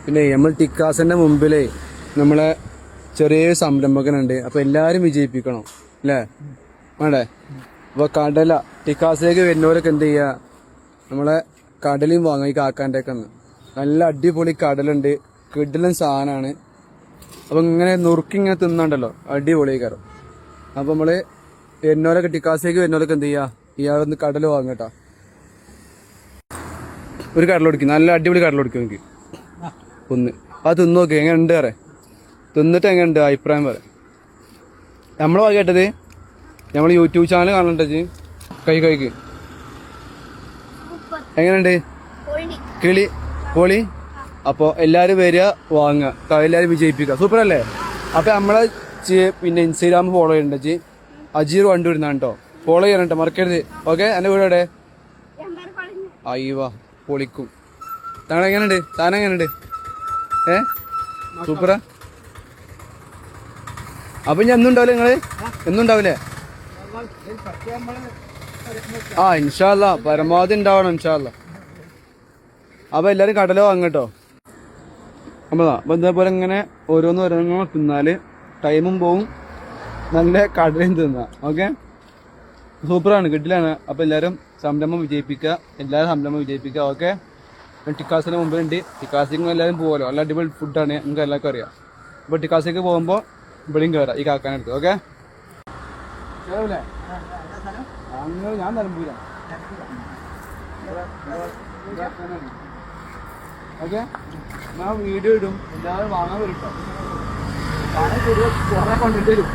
പിന്നെ നമ്മൾ ടിക്കാസിന്റെ മുമ്പിലേ നമ്മളെ ചെറിയൊരു സംരംഭകനുണ്ട്. അപ്പൊ എല്ലാരും വിജയിപ്പിക്കണം അല്ലേ വേണ്ടേ? അപ്പൊ കടല ടിക്കാസിലേക്ക് വരുന്നവരൊക്കെ എന്ത് ചെയ്യാ, നമ്മളെ കടലയും വാങ്ങും. ഈ കാക്കാൻ്റെ ഒക്കെ നല്ല അടിപൊളി കടലുണ്ട്, കിടിലൻ സാധനമാണ്. അപ്പൊ ഇങ്ങനെ നുറുക്കി ഇങ്ങനെ തിന്നണ്ടല്ലോ, അടിപൊളി കയറും. അപ്പൊ നമ്മള് വരുന്നവരൊക്കെ ടിക്കാസിലേക്ക് വരുന്നവരൊക്കെ എന്ത് ചെയ്യാ, ഇയാളൊന്ന് കടൽ വാങ്ങട്ടാ. ഒരു കടൽ കൊടുക്കും, നല്ല അടിപൊളി കടൽ കൊടുക്കും എനിക്ക് ഒന്ന്. അത് തിന്നു നോക്കി എങ്ങനെ ഉണ്ട് പറയാം, തിന്നിട്ട് എങ്ങനെ ഉണ്ട് അഭിപ്രായം പറയാം. നമ്മളെ വക കേട്ടത് നമ്മൾ യൂട്യൂബ് ചാനൽ കാണണ്ടത് കഴിക്ക് എങ്ങനെയുണ്ട് കിളി പൊളി. അപ്പോൾ എല്ലാവരും വരിക വാങ്ങുക, എല്ലാവരും വിജയിപ്പിക്കുക. സൂപ്പർ അല്ലേ? അപ്പോൾ നമ്മളെ പിന്നെ ഇൻസ്റ്റാഗ്രാം ഫോളോ ചെയ്യണ്ട അജീർ വണ്ടി വരുന്നതാണ് കേട്ടോ. ഫോളോ ചെയ്യണം കേട്ടോ, മറക്കരുത്. ഓക്കെ, എൻ്റെ വീട് എവിടെ? അയ്യവാ പൊളിക്കും. താങ്കൾ എങ്ങനെയുണ്ട്, താൻ എങ്ങനെയുണ്ട്? സൂപ്പറാ. അപ്പൊ ഞാൻ എന്നും ഉണ്ടാവില്ലേ, നിങ്ങള് എന്നും ഉണ്ടാവില്ലേ? ആ ഇൻഷാ അല്ലാ പരമാവധി ഉണ്ടാവണം ഇൻഷാ അല്ലാ. അപ്പൊ എല്ലാരും കടല വാങ്ങട്ടോ. അപ്പൊ ഇതേപോലെ ഇങ്ങനെ ഓരോന്ന് തിന്നാല് ടൈമും പോവും, നല്ല കടലയും തിന്നാ. ഓക്കെ, സൂപ്പറാണ്, കിട്ടിലാണ്. അപ്പൊ എല്ലാരും സംരംഭം വിജയിപ്പിക്കുക. ഓക്കെ, ടിക്കാസിന് മുമ്പിലുണ്ട്. ടിക്കാസിക്ക് എല്ലാവരും പോകുമല്ലോ, നല്ല അടിപൊളി ഫുഡാണ്, നിങ്ങൾക്ക് എല്ലാവർക്കും അറിയാം. അപ്പോൾ ടിക്കാസിക്ക് പോകുമ്പോൾ ഇവിടെയും കയറാം, ഈ കാക്കാനെടുത്ത്. ഓക്കെ, ഞാൻ നിലമ്പൂര. ഓക്കെ, ഞാൻ വീഡിയോ ഇടും, എല്ലാവരും വാങ്ങാൻ വരും കേട്ടോ. കൊണ്ടുവരും.